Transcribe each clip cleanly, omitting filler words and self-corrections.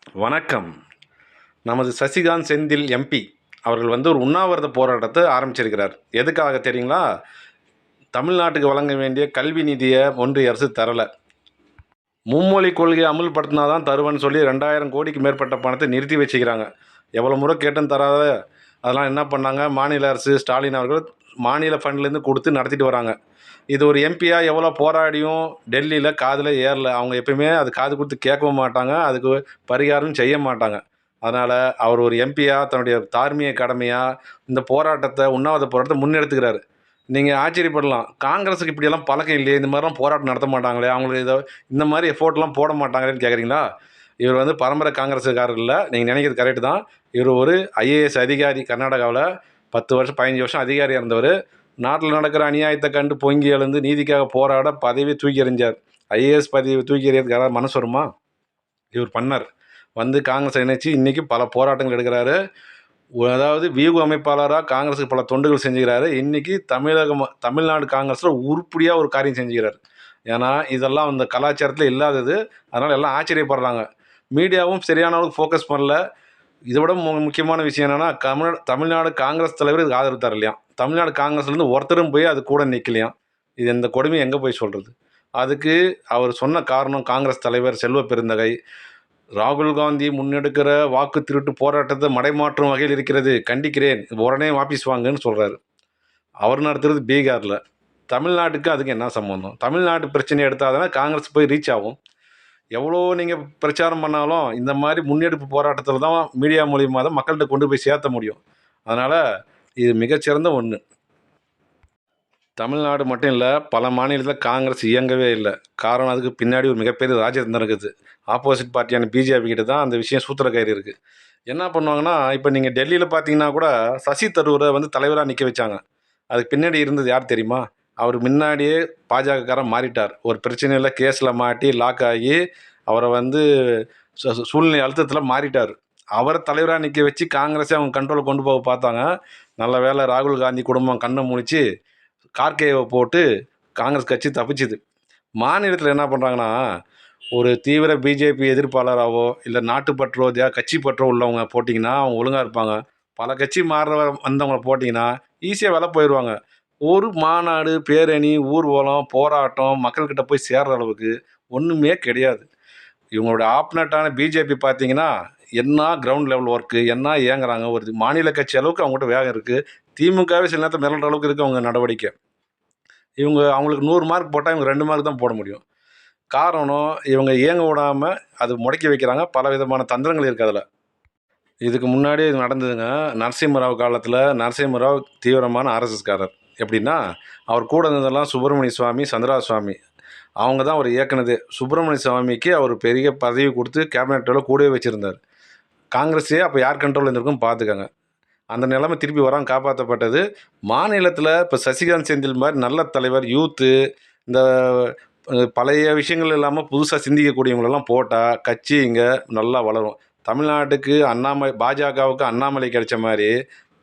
வணக்கம். நமது சசிகாந்த் செந்தில் எம்பி அவர்கள் ஒரு உண்ணாவிரத போராட்டத்தை ஆரம்பிச்சிருக்கிறார். எதுக்காக தெரியுங்களா? தமிழ்நாட்டுக்கு வழங்க வேண்டிய கல்வி நிதியை ஒன்றிய அரசு தரல. மும்மொழி கொள்கையை அமுல்படுத்தினா தான் தருவேன்னு சொல்லி 2000 கோடிக்கு மேற்பட்ட பணத்தை நிறுத்தி வச்சுக்கிறாங்க. எவ்வளோ முறை கேட்டும் தராத அதெல்லாம் என்ன பண்ணாங்க, மாநில அரசு ஸ்டாலின் அவர்கள் மாநில ஃபண்ட்லேருந்து கொடுத்து நடத்திட்டு வராங்க. இது ஒரு எம்பியாக எவ்வளோ போராடியும் டெல்லியில் காதில் ஏறல. அவங்க எப்பயுமே அது காது கொடுத்து கேட்கவும் மாட்டாங்க, அதுக்கு பரிகாரம் செய்ய மாட்டாங்க. அதனால் அவர் ஒரு எம்பியாக தன்னுடைய தார்மீக கடமையாக இந்த போராட்டத்தை உண்ணாவிரத போராட்டத்தை முன்னெடுத்துக்கிறாரு. நீங்கள் ஆச்சரியப்படலாம், காங்கிரஸுக்கு இப்படியெல்லாம் பழக்கம் இல்லையே, இந்த மாதிரிலாம் போராட்டம் நடத்த மாட்டாங்களே, அவங்களுக்கு இந்த மாதிரி எஃபோர்ட்லாம் போட மாட்டாங்களேன்னு கேட்குறீங்களா? இவர் பரம்பரை காங்கிரஸுக்காரர் இல்லை, நீங்கள் நினைக்கிறது கரெக்டு தான். இவர் ஒரு ஐஏஎஸ் அதிகாரி. கர்நாடகாவில் 10 வருஷம் 15 வருஷம் அதிகாரியாக இருந்தவர். நாட்டில் நடக்கிற அநியாயத்தை கண்டு பொங்கி எழுந்து நீதிக்காக போராட பதவி தூக்கி எறிஞ்சார். ஐஏஎஸ் பதவி தூக்கி எறியறதுக்கு யாராவது மனசு வருமா? இவர் பண்ணார். காங்கிரஸை இணைச்சி இன்றைக்கி பல போராட்டங்கள் எடுக்கிறாரு. அதாவது வியூக அமைப்பாளராக காங்கிரஸுக்கு பல தொண்டுகள் செஞ்சுக்கிறாரு. இன்றைக்கி தமிழ்நாடு காங்கிரஸில் உருப்படியாக ஒரு காரியம் செஞ்சுக்கிறார். ஏன்னா இதெல்லாம் அந்த கலாச்சாரத்தில் இல்லாதது. அதனால் எல்லாம் ஆச்சரியப்படுறாங்க. மீடியாவும் சரியான அளவுக்கு ஃபோக்கஸ் பண்ணல. இதை விட முக்கியமான விஷயம் என்னென்னா, தமிழ்நாடு காங்கிரஸ் தலைவர் இதுக்கு ஆதரவு தரலையாம். தமிழ்நாடு காங்கிரஸ்லேருந்து ஒருத்தரும் போய் அது கூட நிற்கலையாம். இது இந்த கொடுமையை எங்கே போய் சொல்கிறது? அதுக்கு அவர் சொன்ன காரணம், காங்கிரஸ் தலைவர் செல்வ பெருந்தகை, ராகுல் காந்தி முன்னெடுக்கிற வாக்கு திருட்டு போராட்டத்தை மடைமாற்றும் வகையில் இருக்கிறது, கண்டிக்கிறேன், உடனே வாபஸ் வாங்கன்னு சொல்கிறாரு. அவர் நடத்துறது பீகாரில். தமிழ்நாட்டுக்கு அதுக்கு என்ன சம்பந்தம்? தமிழ்நாட்டு பிரச்சனையை எடுத்தால் தானே காங்கிரஸ் போய் ரீச் ஆகும். எவ்வளோ நீங்கள் பிரச்சாரம் பண்ணாலும் இந்த மாதிரி முன்னெடுப்பு போராட்டத்தில் தான் மீடியா மூலியமாக தான் மக்கள்கிட்ட கொண்டு போய் சேர்த்த முடியும். அதனால் இது மிகச்சிறந்த ஒன்று. தமிழ்நாடு மட்டும் இல்லை, பல மாநிலத்தில் காங்கிரஸ் இயங்கவே இல்லை. காரணம், அதுக்கு பின்னாடி ஒரு மிகப்பெரிய ராஜதந்திரம் இருக்குது. ஆப்போசிட் பார்ட்டியான பிஜேபி கிட்ட தான் அந்த விஷயம் சூத்திரக்கயிறு இருக்குது. என்ன பண்ணுவாங்கன்னா, இப்போ நீங்கள் டெல்லியில் பார்த்தீங்கன்னா கூட சசி தரூரை தலைவராக நிற்க வச்சாங்க. அதுக்கு பின்னாடி இருந்தது யார் தெரியுமா? அவர் முன்னாடியே பாஜகக்காரன் மாறிட்டார். ஒரு பிரச்சனையில் கேஸில் மாட்டி லாக் ஆகி அவரை சூழ்நிலை அழுத்தத்தில் மாறிட்டார். அவரை தலைவராக நிற்க வச்சு காங்கிரஸே அவங்க கண்ட்ரோலை கொண்டு போக பார்த்தாங்க. நல்ல வேளை ராகுல் காந்தி குடும்பம் கண்ணை முழிச்சு கார்கேவை போட்டு காங்கிரஸ் கட்சி தப்பிச்சுது. மாநிலத்தில் என்ன பண்ணுறாங்கன்னா, ஒரு தீவிர பிஜேபி எதிர்ப்பாளராகவோ இல்லை நாட்டுப்பற்றோ கட்சி பற்றோ உள்ளவங்க போட்டிங்கன்னா அவங்க ஒழுங்காக இருப்பாங்க. பல கட்சி வந்தவங்களை போட்டிங்கன்னா ஈஸியாக வேலை போயிடுவாங்க. ஒரு மாநாடு, பேரணி, ஊர்வலம், போராட்டம் மக்கள்கிட்ட போய் சேர்ற அளவுக்கு ஒன்றுமே கிடையாது. இவங்களோட ஆப்னட்டான பிஜேபி பார்த்தீங்கன்னா, என்ன கிரவுண்ட் லெவல் ஒர்க்கு, என்ன ஏங்குறாங்க. ஒரு மாநில கட்சி அளவுக்கு அவங்ககிட்ட வேகம் இருக்குது. திமுகவே சில நேரத்தில் மிரள்ற அளவுக்கு இருக்குது அவங்க நடவடிக்கை. அவங்களுக்கு 100 மார்க் போட்டால் இவங்க 2 மார்க் தான் போட முடியும். காரணம், இவங்க இயங்க விடாமல் அது முடக்கி வைக்கிறாங்க. பல விதமான தந்திரங்கள் இருக்குது அதில். இதுக்கு முன்னாடி இது நடந்ததுங்க. நரசிம்மராவ் காலத்தில் நரசிம்மராவ் தீவிரமான ஆர்எஸ்எஸ்காரர். எப்படின்னா, அவர் கூட இருந்ததெல்லாம் சுப்பிரமணிய சுவாமி, சந்திரா சுவாமி. அவங்க தான் அவர் இயக்குனதே. சுப்பிரமணிய சுவாமிக்கு அவர் பெரிய பதவி கொடுத்து கேபினெட்டில் கூடவே வச்சுருந்தார். காங்கிரஸே அப்போ யார் கண்ட்ரோல் இருந்திருக்கும் பார்த்துக்கங்க. அந்த நிலைமை திருப்பி வராமல் காப்பாற்றப்பட்டது. மாநிலத்தில் இப்போ சசிகாந்த் செந்தில் மாதிரி நல்ல தலைவர், யூத்து, இந்த பழைய விஷயங்கள் இல்லாமல் புதுசாக சிந்திக்கக்கூடியவங்களெல்லாம் போட்டால் கட்சி இங்கே நல்லா வளரும். தமிழ்நாட்டுக்கு பாஜகவுக்கு அண்ணாமலை கிடைச்ச மாதிரி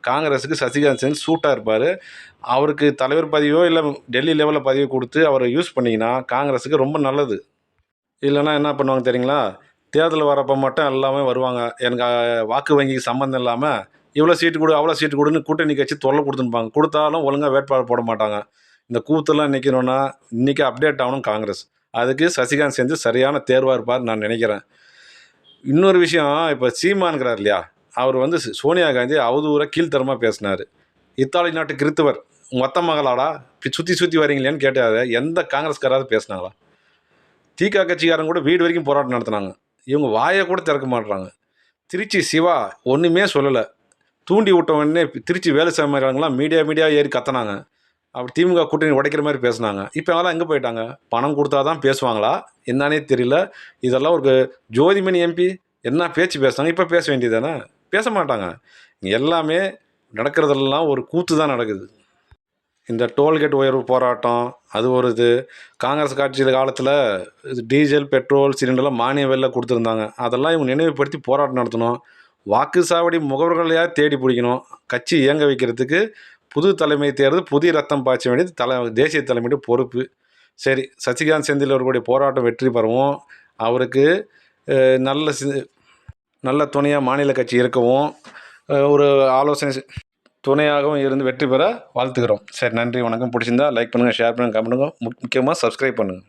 காங்கிரஸுக்கு சசிகாந்த் செந்தில் சூட்டாக இருப்பார். அவருக்கு தலைவர் பதவியோ இல்லை டெல்லி லெவலில் பதவி கொடுத்து அவரை யூஸ் பண்ணிங்கன்னா காங்கிரஸுக்கு ரொம்ப நல்லது. இல்லைன்னா என்ன பண்ணுவாங்க தெரியுங்களா? தேர்தல் வரப்போ மட்டும் எல்லாமே வருவாங்க. எனக்கு வாக்கு வங்கிக்கு சம்மந்தம் இல்லாமல் இவ்வளோ சீட்டு கொடு, அவ்வளோ சீட்டு கொடுன்னு கூட்டணி கட்சி தொல்லை கொடுத்துருப்பாங்க. கொடுத்தாலும் ஒழுங்காக வேட்பாளர் போட மாட்டாங்க. இந்த கூத்தெல்லாம் நிற்கணும்னா இன்றைக்கி அப்டேட் ஆகணும் காங்கிரஸ். அதுக்கு சசிகாந்த் செஞ்சு சரியான தேர்வாக இருப்பார் நான் நினைக்கிறேன். இன்னொரு விஷயம், இப்போ சீமானுங்கிறார் இல்லையா, அவர் சோனியா காந்தி அவதூறாக கீழ்த்தரமாக பேசினார். இத்தாலி நாட்டு கிறித்துவர், உங்கள் அத்த மகளாடா இப்படி சுற்றி வரீங்களேன்னு கேட்டார். எந்த காங்கிரஸ்காராவது பேசினாங்களா? திக கட்சிக்காரங்க கூட வீடு வரைக்கும் போராட்டம் நடத்தினாங்க. இவங்க வாயை கூட திறக்க மாட்டுறாங்க. திருச்சி சிவா ஒன்றுமே சொல்லலை. தூண்டி விட்டவொடனே திருச்சி வேலுசாமி மீடியா ஏறி கத்தினாங்க. அப்படி திமுக கூட்டணி உடைக்கிற மாதிரி பேசினாங்க. இப்போ அவங்களாம் எங்கே போயிட்டாங்க? பணம் கொடுத்தா தான் பேசுவாங்களா என்னன்னே தெரியல. இதெல்லாம் ஒரு ஜோதிமணி எம்பி என்ன பேச்சு பேசுனாங்க, இப்போ பேச வேண்டியது தானே? பேச மாட்டாங்க. எல்லாமே நடக்கிறதெல்லாம் ஒரு கூத்து தான் நடக்குது. இந்த டோல்கேட் உயர்வு போராட்டம் அது ஒரு இது. காங்கிரஸ் கட்சியில் காலத்தில் டீசல், பெட்ரோல், சிலிண்டர்லாம் மானிய விலையில் கொடுத்துருந்தாங்க. அதெல்லாம் இவங்க நினைவுபடுத்தி போராட்டம் நடத்தணும். வாக்கு சாவடி முகவர்களையாக தேடி பிடிக்கணும். கட்சி இயங்க வைக்கிறதுக்கு புது தலைமை தேர்தல், புதிய ரத்தம் பாய்ச்ச வேண்டியது தேசிய தலைமையுடைய பொறுப்பு. சரி, சசிகாந்த் செந்தில் அவர்களுடைய போராட்டம் வெற்றி பெறவும் அவருக்கு நல்ல நல்ல துணையாக மாநில கட்சி இருக்கவும் ஒரு ஆலோசனை துணையாகவும் இருந்து வெற்றி பெற வாழ்த்துக்கிறோம். சரி, நன்றி, வணக்கம். பிடிச்சிருந்தா லைக் பண்ணுங்கள், ஷேர் பண்ணுங்கள், கமெண்ட் பண்ணுங்கள், முக்கியமாக சப்ஸ்கிரைப் பண்ணுங்கள்.